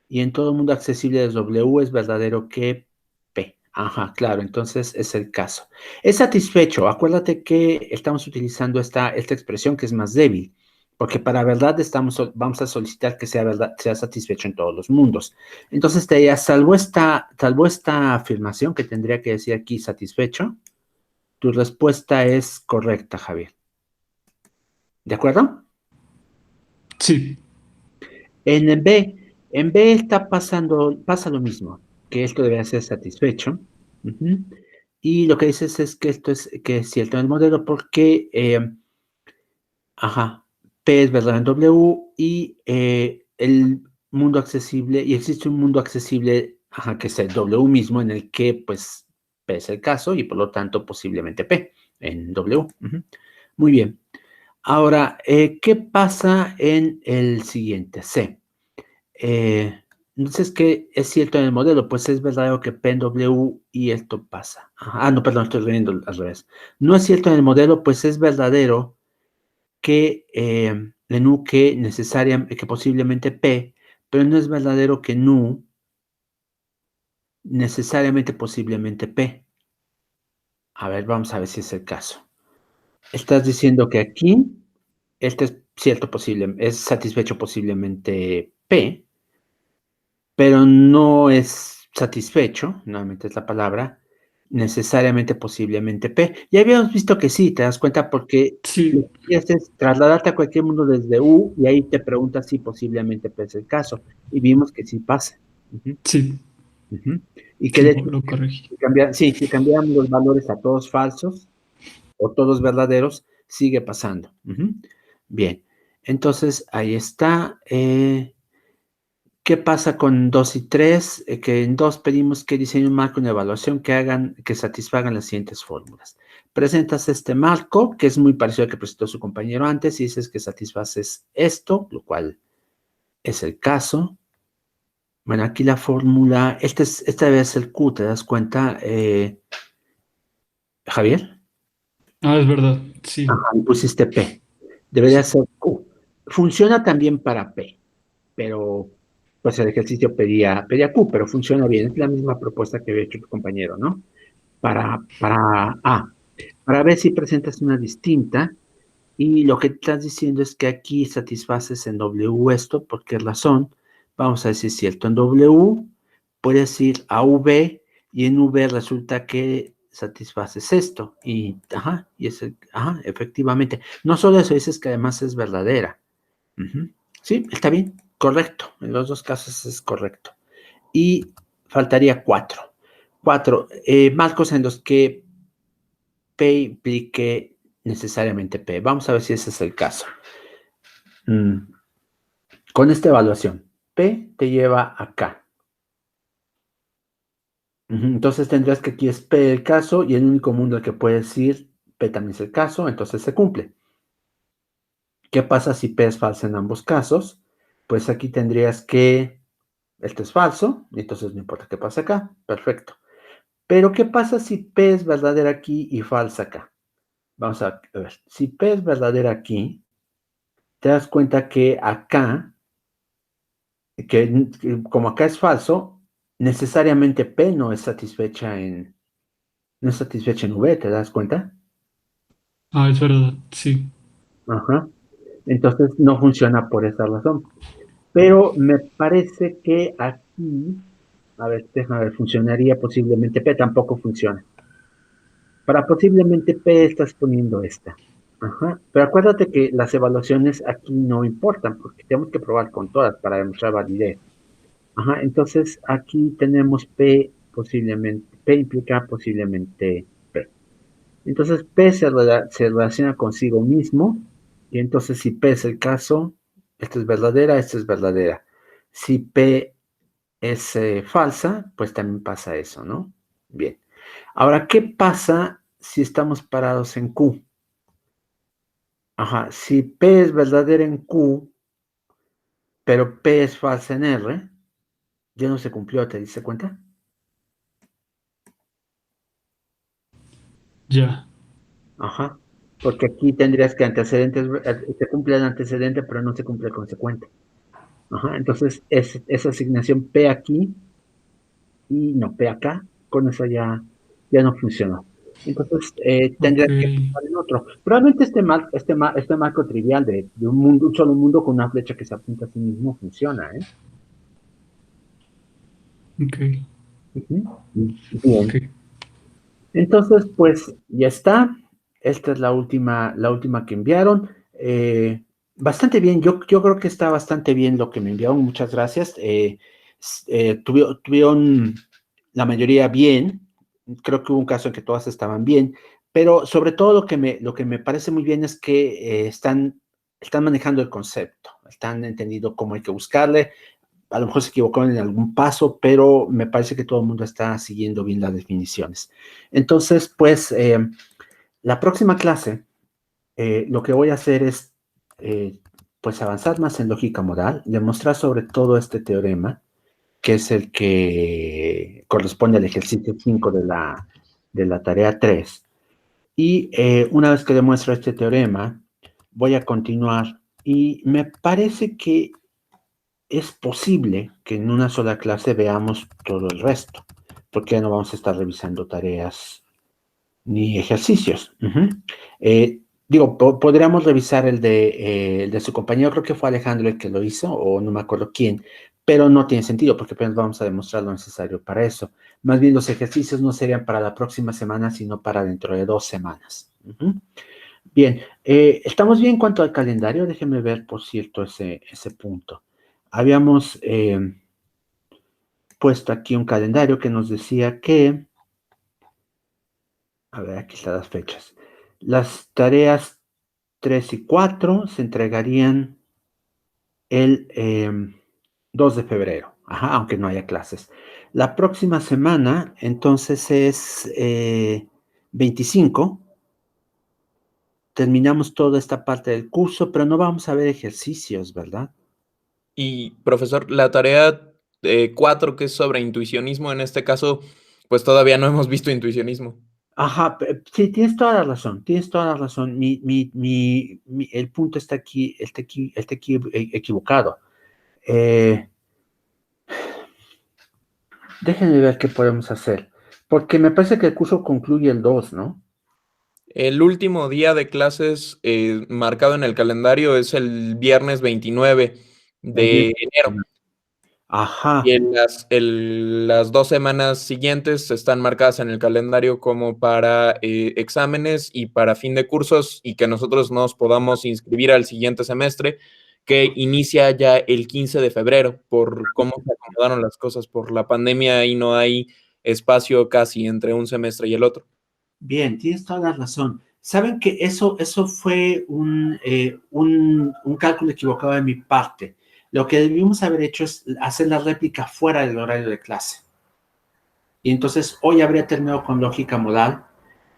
y en todo mundo accesible de W es verdadero que P. Ajá, claro, entonces es el caso. Es satisfecho. Acuérdate que estamos utilizando esta expresión que es más débil, porque para verdad vamos a solicitar que sea verdad, sea satisfecho en todos los mundos. Entonces, te diría, salvo esta afirmación que tendría que decir aquí satisfecho, tu respuesta es correcta, Javier. ¿De acuerdo? Sí. En B pasa lo mismo, que esto debe ser satisfecho. Ujú. Y lo que dices es que esto es cierto en el modelo porque, P es verdadero en W y el mundo accesible, y existe un mundo accesible, que es el W mismo, en el que, pues, P es el caso y por lo tanto posiblemente P en W. Ujú. Muy bien. Ahora, ¿qué pasa en el siguiente? C. Entonces, ¿qué es cierto en el modelo? Pues es verdadero que P en W y esto pasa. No, perdón, estoy leyendo al revés. No es cierto en el modelo, pues es verdadero que en U que posiblemente P, pero no es verdadero que en U necesariamente posiblemente P. A ver, vamos a ver si es el caso. Estás diciendo que aquí este es cierto es satisfecho posiblemente P, pero no es satisfecho, nuevamente es la palabra, necesariamente posiblemente P. Ya habíamos visto que sí, te das cuenta porque lo Sí, que haces es trasladarte a cualquier mundo desde U y ahí te preguntas si posiblemente P es el caso. Y vimos que sí pasa. Ujú, sí, ujú. Y que sí, de hecho, lo corregí. si cambiamos los valores a todos falsos o todos verdaderos, sigue pasando. Ujú. Bien, entonces ahí está. ¿Qué pasa con 2 y 3? Que en 2 pedimos que diseñe un marco de evaluación que satisfagan las siguientes fórmulas. Presentas este marco, que es muy parecido al que presentó su compañero antes, y dices que satisfaces esto, lo cual es el caso. Bueno, aquí la fórmula, esta debe ser Q, ¿te das cuenta, Javier? Es verdad, sí. Y pusiste P. Debería Sí, ser Q. Funciona también para P, pero pues el ejercicio pedía Q, pero funciona bien. Es la misma propuesta que había hecho tu compañero, ¿no? Para A. Para ver si presentas una distinta. Y lo que estás diciendo es que aquí satisfaces en W esto. ¿Por qué razón? Vamos a decir cierto. En W puedes ir a V y en V resulta que satisfaces esto. Efectivamente. No solo eso, dices que además es verdadera. Ujú. Sí, está bien. Correcto. En los dos casos es correcto. Y faltaría 4. 4. Marcos en los que P implique necesariamente P. Vamos a ver si ese es el caso. Con esta evaluación, P te lleva acá. Entonces tendrás que aquí es P el caso y el único mundo al que puedes ir, P también es el caso, entonces se cumple. ¿Qué pasa si P es falsa en ambos casos? Pues aquí tendrías que, esto es falso, entonces no importa qué pasa acá, perfecto. Pero ¿qué pasa si P es verdadera aquí y falsa acá? Vamos a ver, si P es verdadera aquí, te das cuenta que acá, que como acá es falso, necesariamente P no es satisfecha en V, ¿te das cuenta? es verdad, sí. Ajá. Entonces no funciona por esa razón. Pero me parece que aquí, a ver, déjame ver, funcionaría posiblemente P, tampoco funciona. Para posiblemente P estás poniendo esta. Ajá. Pero acuérdate que las evaluaciones aquí no importan, porque tenemos que probar con todas para demostrar validez. Ajá, entonces aquí tenemos P posiblemente, P implica posiblemente P. Entonces P se relaciona consigo mismo, y entonces si P es el caso, esta es verdadera. Si P es falsa, pues también pasa eso, ¿no? Bien. Ahora, ¿qué pasa si estamos parados en Q? Ajá, si P es verdadera en Q, pero P es falsa en R, ya no se cumplió, ¿te diste cuenta? Ya. Ajá, porque aquí tendrías que antecedentes, se cumple el antecedente, pero no se cumple el consecuente. Ajá, entonces esa asignación P aquí y no P acá, con eso ya no funcionó. Entonces Ok. tendrías que pensar en otro. Probablemente este marco trivial de un mundo, un solo mundo con una flecha que se apunta a sí mismo funciona, ¿eh? Ok. Ujú. Ok. Bien. Entonces, pues ya está. Esta es la última que enviaron. Bastante bien. Yo creo que está bastante bien lo que me enviaron. Muchas gracias. Tuvieron la mayoría bien. Creo que hubo un caso en que todas estaban bien. Pero sobre todo lo que me parece muy bien es que están manejando el concepto. Están entendiendo cómo hay que buscarle. A lo mejor se equivocaron en algún paso, pero me parece que todo el mundo está siguiendo bien las definiciones. Entonces, pues, la próxima clase, lo que voy a hacer es, pues, avanzar más en lógica modal, demostrar sobre todo este teorema, que es el que corresponde al ejercicio 5 de la tarea 3. Y una vez que demuestro este teorema, voy a continuar y me parece que es posible que en una sola clase veamos todo el resto, porque ya no vamos a estar revisando tareas ni ejercicios. Digo, podríamos revisar el de su compañero, creo que fue Alejandro el que lo hizo, o no me acuerdo quién, pero no tiene sentido, porque apenas vamos a demostrar lo necesario para eso. Más bien los ejercicios no serían para la próxima semana, sino para dentro de 2 semanas. Bien, estamos bien en cuanto al calendario. Déjenme ver, por cierto, ese punto. Habíamos puesto aquí un calendario que nos decía que, a ver, aquí están las fechas. Las tareas 3 y 4 se entregarían el 2 de febrero, ajá, aunque no haya clases. La próxima semana, entonces, es 25. Terminamos toda esta parte del curso, pero no vamos a ver ejercicios, ¿verdad? Y profesor, la tarea 4, que es sobre intuicionismo, en este caso, pues todavía no hemos visto intuicionismo. Ajá, sí, tienes toda la razón, tienes toda la razón. El punto está aquí equivocado. Déjenme ver qué podemos hacer, porque me parece que el curso concluye el 2, ¿no? El último día de clases marcado en el calendario es el viernes 29 El de viernes. enero. Y Ajá, las 2 semanas siguientes están marcadas en el calendario como para exámenes y para fin de cursos, y que nosotros nos podamos inscribir al siguiente semestre, que inicia ya el 15 de febrero, por cómo se acomodaron las cosas por la pandemia y no hay espacio casi entre un semestre y el otro. bien, tienes toda la razón. Saben que eso fue un cálculo equivocado de mi parte. Lo que debimos haber hecho es hacer la réplica fuera del horario de clase. Y entonces hoy habría terminado con lógica modal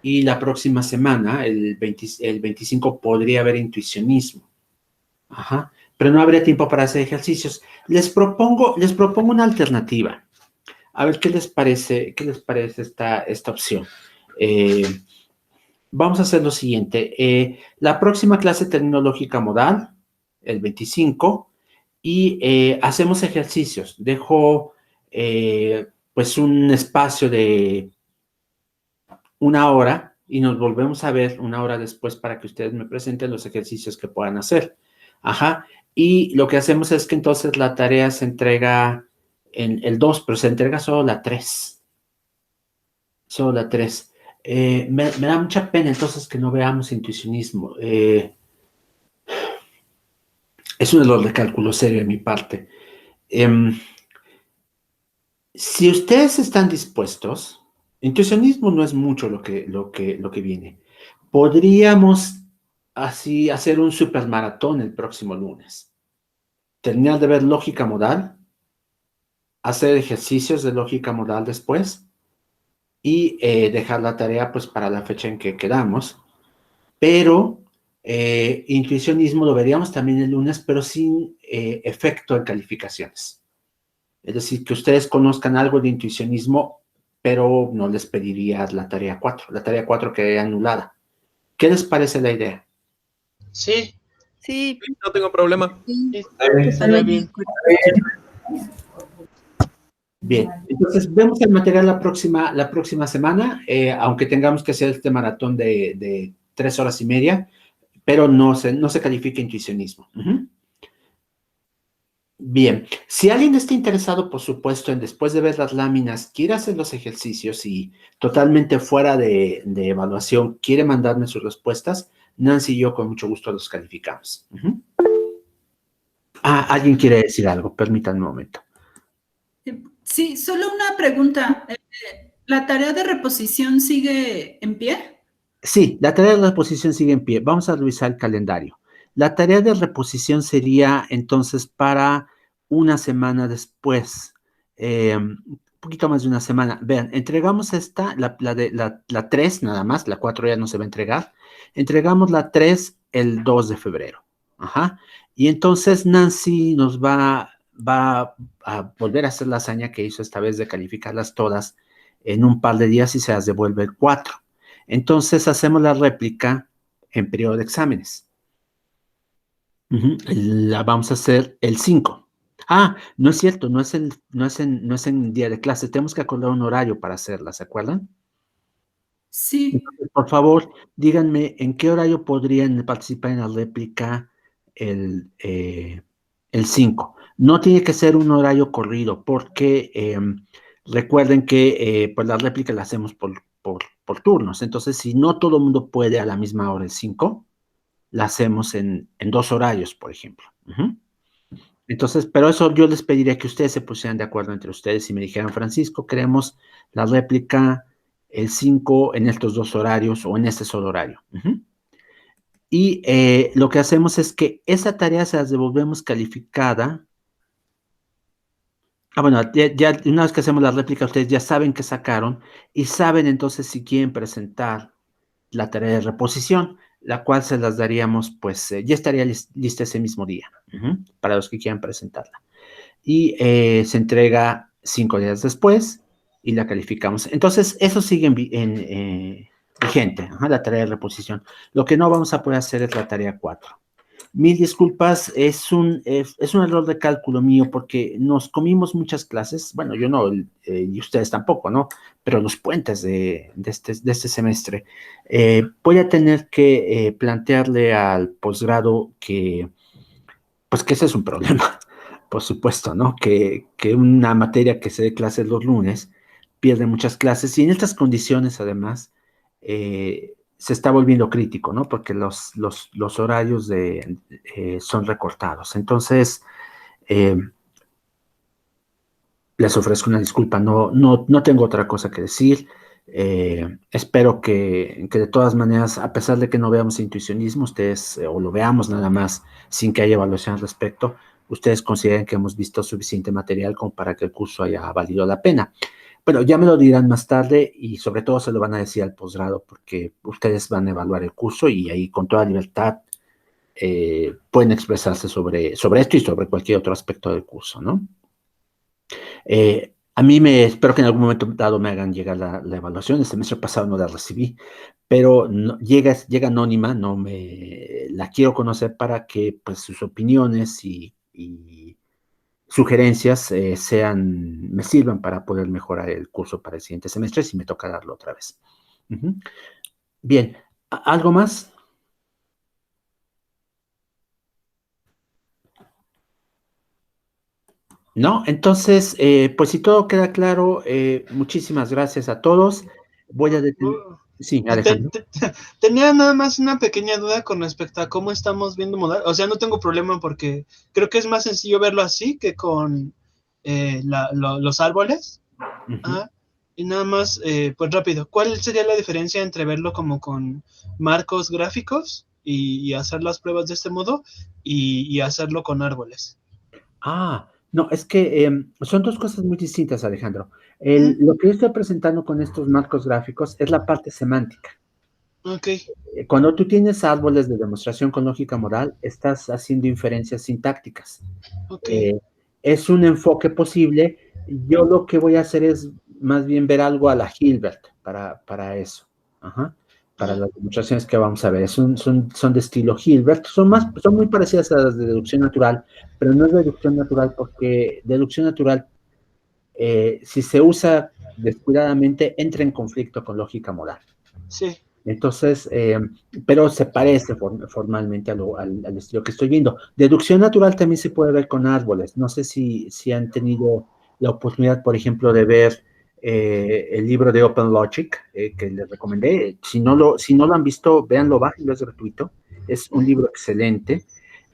y la próxima semana, el 25, podría haber intuicionismo. Ajá. Pero no habría tiempo para hacer ejercicios. Les propongo una alternativa. A ver qué les parece esta opción. Eh, Vamos a hacer lo siguiente. La próxima clase termino lógica modal, el 25, y hacemos ejercicios. Dejo pues un espacio de 1 hora y nos volvemos a ver 1 hora después para que ustedes me presenten los ejercicios que puedan hacer. Ajá. Y lo que hacemos es que entonces la tarea se entrega en el 2, pero se entrega solo la 3. Solo la 3. Me da mucha pena entonces que no veamos intuicionismo. Es un error de cálculo serio de mi parte. Si ustedes están dispuestos, intuicionismo no es mucho lo que viene. Podríamos así hacer un supermaratón el próximo lunes. Terminar de ver lógica modal, hacer ejercicios de lógica modal después y dejar la tarea pues para la fecha en que quedamos. Pero Intuicionismo lo veríamos también el lunes, pero sin efecto en calificaciones. Es decir, que ustedes conozcan algo de intuicionismo, pero no les pediría la tarea 4. La tarea 4 quedaría anulada. ¿Qué les parece la idea? Sí, Sí, No tengo problema. sí, totalmente estaría de bien. acuerdo. Bien, entonces vemos el material la próxima semana, aunque tengamos que hacer este maratón de 3 horas y media, pero no se califica intuicionismo. Bien, si alguien está interesado, por supuesto, en después de ver las láminas, quiere hacer los ejercicios y totalmente fuera de evaluación, quiere mandarme sus respuestas, Nancy y yo con mucho gusto los calificamos. Alguien quiere decir algo, permítanme un momento. Sí, solo una pregunta. ¿La tarea de reposición sigue en pie? Sí, la tarea de reposición sigue en pie. Vamos a revisar el calendario. La tarea de reposición sería entonces para una semana después, un poquito más de una semana. Vean, entregamos esta, la 3 nada más, la 4 ya no se va a entregar. Entregamos la 3 el 2 de febrero. Ajá. Y entonces Nancy nos va a volver a hacer la hazaña que hizo esta vez de calificarlas todas en un par de días y se las devuelve el 4. Entonces hacemos la réplica en periodo de exámenes. La vamos a hacer el 5. No es cierto, no es en día de clase. Tenemos que acordar un horario para hacerla, ¿se acuerdan? Sí. Entonces, por favor, díganme en qué horario podrían participar en la réplica el 5. No tiene que ser un horario corrido, porque recuerden que pues la réplica la hacemos por turnos. Entonces, si no todo el mundo puede a la misma hora el 5, la hacemos en 2 horarios, por ejemplo. Entonces, pero eso yo les pediría que ustedes se pusieran de acuerdo entre ustedes y me dijeran, Francisco, queremos la réplica el 5 en estos 2 horarios o en este solo horario. Y lo que hacemos es que esa tarea se las devolvemos calificada. Bueno, ya una vez que hacemos la réplica, ustedes ya saben que sacaron y saben entonces si quieren presentar la tarea de reposición, la cual se las daríamos, pues ya estaría lista ese mismo día, para los que quieran presentarla. Y se entrega 5 días después y la calificamos. Entonces, eso sigue vigente, la tarea de reposición. Lo que no vamos a poder hacer es la tarea 4. Mil disculpas, es un error de cálculo mío porque nos comimos muchas clases, bueno, yo no, y ustedes tampoco, ¿no? Pero los puentes de este semestre. Voy a tener que plantearle al posgrado que ese es un problema, por supuesto, ¿no? Que una materia que se dé clases los lunes pierde muchas clases y en estas condiciones, además, se está volviendo crítico, ¿no? Porque los horarios son recortados. Entonces, les ofrezco una disculpa, no tengo otra cosa que decir. Espero que de todas maneras, a pesar de que no veamos intuicionismo, ustedes, o lo veamos nada más sin que haya evaluación al respecto, ustedes consideren que hemos visto suficiente material como para que el curso haya valido la pena. Bueno, ya me lo dirán más tarde y sobre todo se lo van a decir al posgrado porque ustedes van a evaluar el curso y ahí con toda libertad pueden expresarse sobre esto y sobre cualquier otro aspecto del curso, ¿no? A mí espero que en algún momento dado me hagan llegar la evaluación. El semestre pasado no la recibí, pero llega anónima, la quiero conocer para que pues, sus opiniones y sugerencias me sirvan para poder mejorar el curso para el siguiente semestre si me toca darlo otra vez. Bien, ¿algo más? ¿No? Entonces, pues si todo queda claro, muchísimas gracias a todos. Voy a detener. Sí, Alejandro. Tenía nada más una pequeña duda con respecto a cómo estamos viendo modal. O sea, no tengo problema porque creo que es más sencillo verlo así que con los árboles. Y nada más, pues rápido, ¿cuál sería la diferencia entre verlo como con marcos gráficos y hacer las pruebas de este modo y hacerlo con árboles? No, es que son dos cosas muy distintas, Alejandro. Lo que yo estoy presentando con estos marcos gráficos es la parte semántica. Ok. Cuando tú tienes árboles de demostración con lógica moral, estás haciendo inferencias sintácticas. Ok. Es un enfoque posible. Yo lo que voy a hacer es más bien ver algo a la Hilbert para eso. Ajá. Para las demostraciones que vamos a ver. Son de estilo Hilbert. Son muy parecidas a las de deducción natural, pero no es deducción natural porque deducción natural, si se usa descuidadamente, entra en conflicto con lógica moral. Sí. Entonces, pero se parece formalmente al estilo que estoy viendo. Deducción natural también se puede ver con árboles. No sé si han tenido la oportunidad, por ejemplo, de ver el libro de Open Logic que les recomendé. Si no lo han visto, véanlo, bájenlo, es gratuito. Es un libro excelente.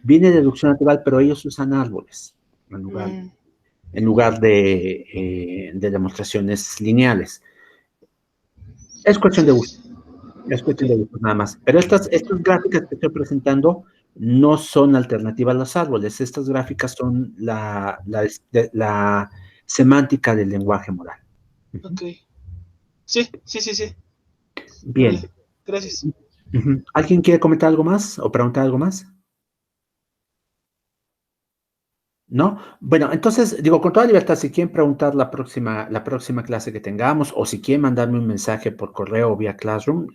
Viene de deducción natural, pero ellos usan árboles en lugar de demostraciones lineales. Es cuestión de gusto. Es cuestión de gustos nada más. Pero estas gráficas que estoy presentando no son alternativas a los árboles. Estas gráficas son la semántica del lenguaje moral. Ok. Sí. Bien. Vale, gracias. ¿Alguien quiere comentar algo más o preguntar algo más? ¿No? Bueno, entonces, digo, con toda libertad, si quieren preguntar la próxima clase que tengamos o si quieren mandarme un mensaje por correo o vía Classroom,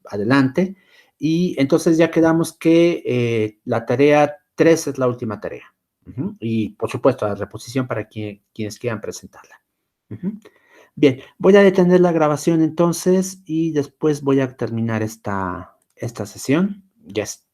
adelante. Y entonces ya quedamos que la tarea 3 es la última tarea. Y, por supuesto, la reposición para quienes quieran presentarla. Bien, voy a detener la grabación entonces y después voy a terminar esta sesión. Ya está.